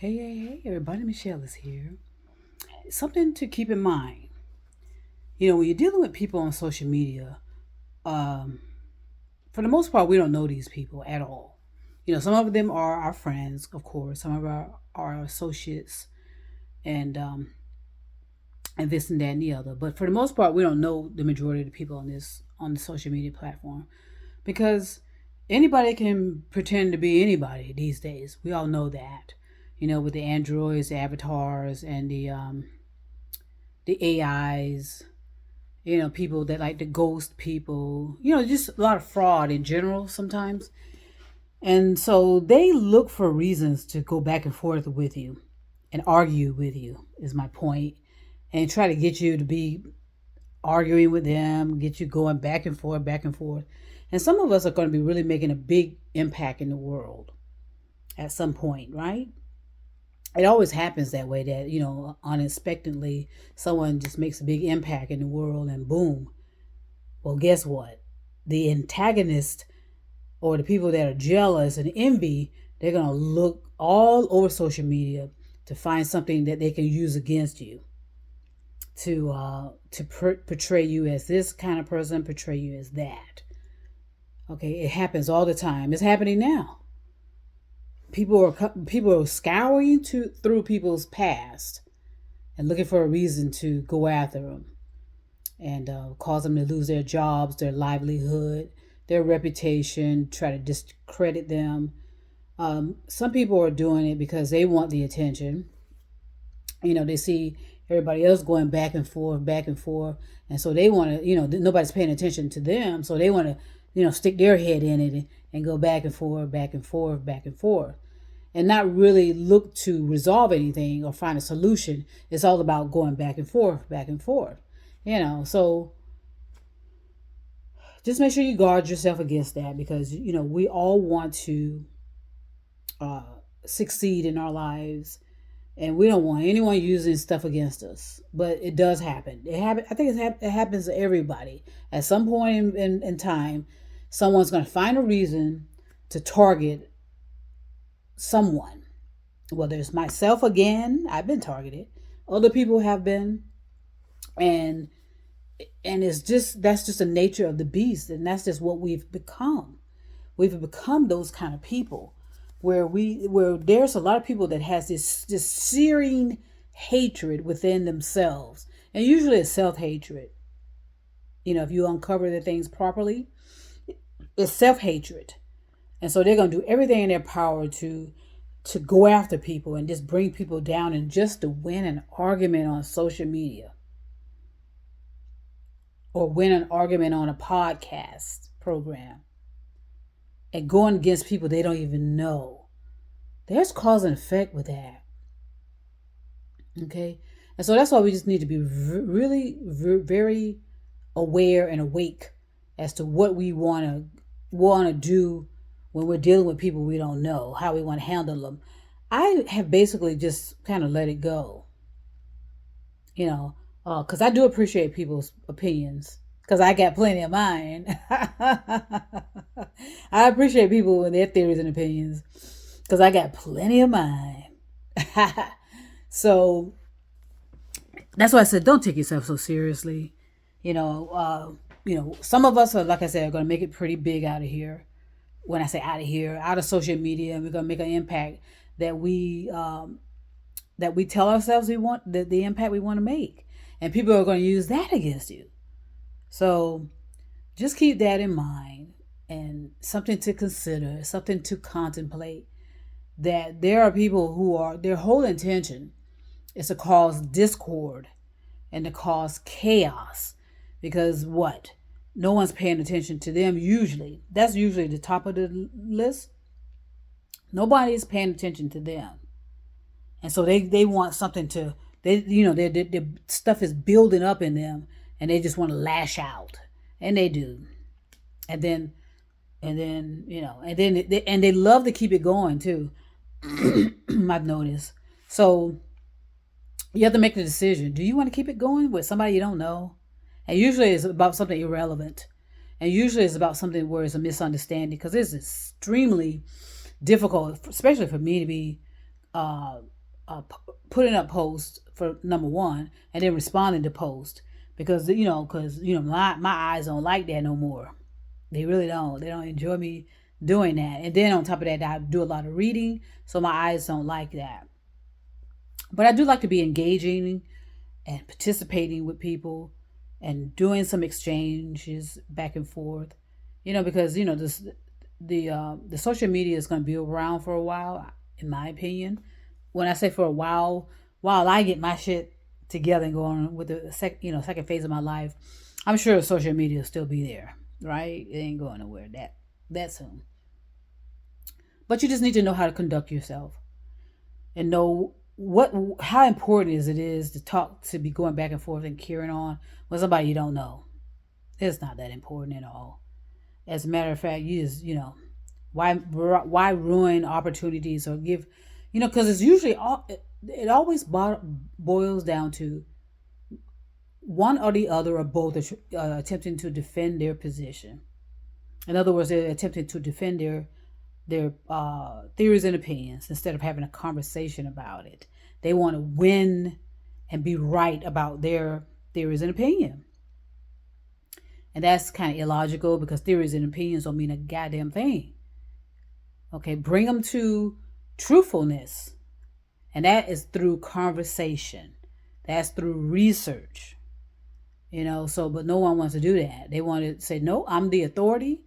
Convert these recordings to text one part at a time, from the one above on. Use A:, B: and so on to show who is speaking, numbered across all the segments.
A: Hey, everybody, Michelle is here. Something to keep in mind. When you're dealing with people on social media, um, for the most part, we don't know these people at all. Some of them are our friends, of course, some of our associates, and and this and that and the other. But for the most part, we don't know the majority of the people on the social media platform because anybody can pretend to be anybody these days. We all know that. With the androids, the avatars, and the AIs, people that like to ghost people, just a lot of fraud in general sometimes. And so they look for reasons to go back and forth with you and argue with you, is my point, and try to get you to be arguing with them, get you going back and forth, back and forth. And some of us are going to be really making a big impact in the world at some point, right? It always happens that way, that unexpectedly someone just makes a big impact in the world and boom. Well, guess what? The antagonist, or the people that are jealous and envy, they're going to look all over social media to find something that they can use against you, to portray you as this kind of person, portray you as that. Okay, it happens all the time. It's happening now. People are scouring through people's past and looking for a reason to go after them and cause them to lose their jobs, their livelihood, their reputation, try to discredit them. Some people are doing it because they want the attention. They see everybody else going back and forth, and so they want to. Nobody's paying attention to them, so they want to, stick their head in it and go back and forth, back and forth, back and forth, and not really look to resolve anything or find a solution. It's all about going back and forth, back and forth. So just make sure you guard yourself against that, because we all want to uh, succeed in our lives, and we don't want anyone using stuff against us. But it does happen. I think it happens to everybody at some point in time. Someone's going to find a reason to target someone. Whether it's myself again, I've been targeted. Other people have been, and it's just, that's just the nature of the beast, and that's just what we've become. We've become those kind of people where there's a lot of people that has this searing hatred within themselves, and usually it's self-hatred. If you uncover the things properly, it's self-hatred. And so they're going to do everything in their power to go after people and just bring people down, and just to win an argument on social media, or win an argument on a podcast program, and going against people they don't even know. There's cause and effect with that. Okay? And so that's why we just need to be really very aware and awake as to what we want to do when we're dealing with people we don't know, how we want to handle them. I have basically just kind of let it go, because I do appreciate people's opinions, because I got plenty of mine. I appreciate people with their theories and opinions, because I got plenty of mine. So that's why I said, don't take yourself so seriously. Some of us are, like I said, are going to make it pretty big out of here. When I say out of here, out of social media, and we're going to make an impact that we tell ourselves we want, the impact we want to make, and people are going to use that against you. So just keep that in mind, and something to consider, something to contemplate, that there are people who are, their whole intention is to cause discord and to cause chaos, because what? No one's paying attention to them usually. That's usually the top of the list. Nobody's paying attention to them. And so they want something to, their stuff is building up in them, and they just want to lash out. And they do. And then they love to keep it going too. I've noticed. So you have to make the decision. Do you want to keep it going with somebody you don't know? And usually it's about something irrelevant. And usually it's about something where it's a misunderstanding, because it's extremely difficult, especially for me, to be putting up posts for number one, and then responding to posts because my eyes don't like that no more. They really don't. They don't enjoy me doing that. And then on top of that, I do a lot of reading, so my eyes don't like that. But I do like to be engaging and participating with people and doing some exchanges back and forth. Because the social media is going to be around for a while, in my opinion. When I say for a while I get my shit together and go on with the second phase of my life, I'm sure social media will still be there, right? It ain't going nowhere that soon. But you just need to know how to conduct yourself and know how important is to talk, to be going back and forth and carrying on with somebody you don't know. It's not that important at all. As a matter of fact, you just why ruin opportunities or give, because it's usually it always boils down to one or the other or both attempting to defend their position. In other words, they're attempting to defend their theories and opinions instead of having a conversation about it. They want to win and be right about their theories and opinion. And that's kind of illogical because theories and opinions don't mean a goddamn thing. Okay, bring them to truthfulness. And that is through conversation. That's through research. But no one wants to do that. They want to say, no, I'm the authority.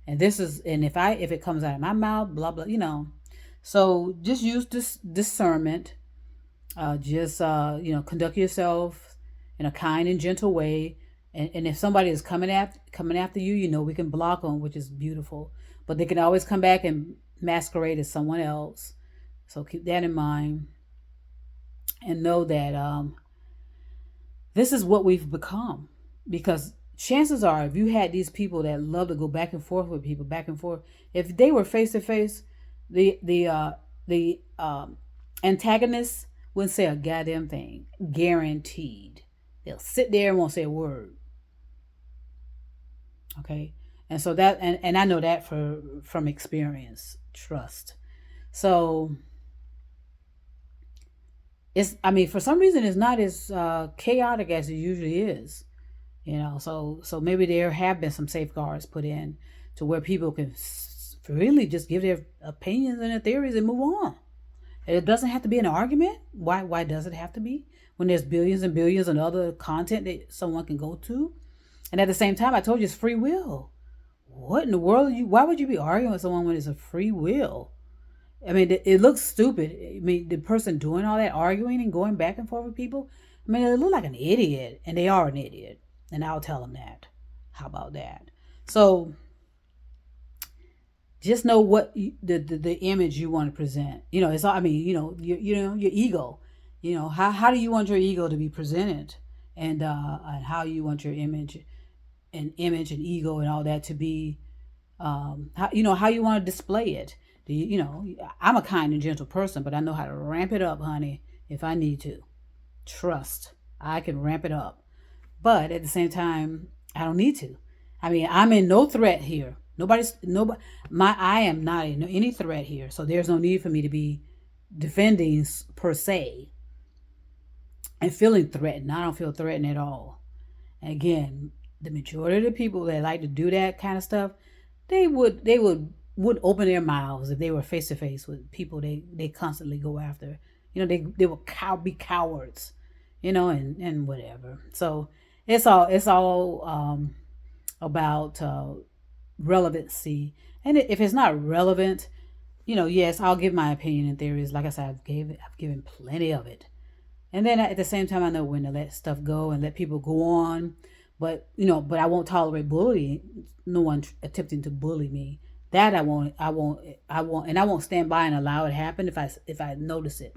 A: And if it comes out of my mouth, blah, blah. So just use this discernment. Conduct yourself in a kind and gentle way. And if somebody is coming after you, we can block them, which is beautiful. But they can always come back and masquerade as someone else. So keep that in mind. And know that this is what we've become. Because chances are, if you had these people that love to go back and forth with people, back and forth, if they were face to face, the antagonists wouldn't say a goddamn thing. Guaranteed. They'll sit there and won't say a word. Okay, and so that and I know that from experience, trust. So for some reason it's not as chaotic as it usually is. So maybe there have been some safeguards put in to where people can really just give their opinions and their theories and move on. It doesn't have to be an argument. Why does it have to be when there's billions and billions of other content that someone can go to? And at the same time, I told you it's free will. What in the world? Why would you be arguing with someone when it's a free will? It looks stupid. The person doing all that arguing and going back and forth with people, they look like an idiot, and they are an idiot. And I'll tell them that. How about that? So just know what the image you want to present. It's all. Your ego. How do you want your ego to be presented, and how you want your image and ego and all that to be. How you want to display it. I'm a kind and gentle person, but I know how to ramp it up, honey, if I need to. Trust, I can ramp it up. But at the same time, I don't need to. I'm in no threat here. I am not in any threat here. So there's no need for me to be defending per se and feeling threatened. I don't feel threatened at all. And again, the majority of the people that like to do that kind of stuff, they would open their mouths if they were face to face with people they constantly go after. They will be cowards, and whatever. So it's all about relevancy. And if it's not relevant, yes, I'll give my opinion and theories. Like I said, I've given plenty of it. And then at the same time, I know when to let stuff go and let people go on. But I won't tolerate bullying. No one attempting to bully me. That I won't, and I won't stand by and allow it to happen if I notice it,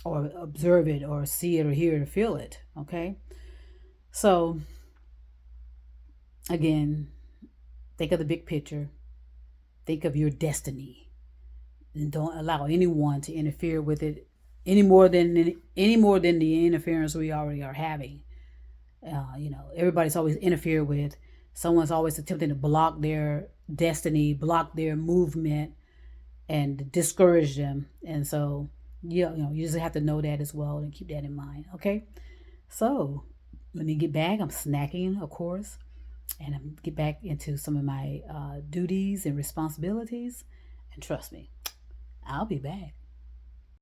A: or observe it, or see it, or hear it, or feel it. Okay, so again, think of the big picture. Think of your destiny, and don't allow anyone to interfere with it any more than the interference we already are having. Everybody's always interfered with. Someone's always attempting to block their destiny, block their movement, and discourage them. And so You just have to know that as well and keep that in mind. Okay. So let me get back. I'm snacking, of course, and I'm get back into some of my duties and responsibilities. And trust me, I'll be back.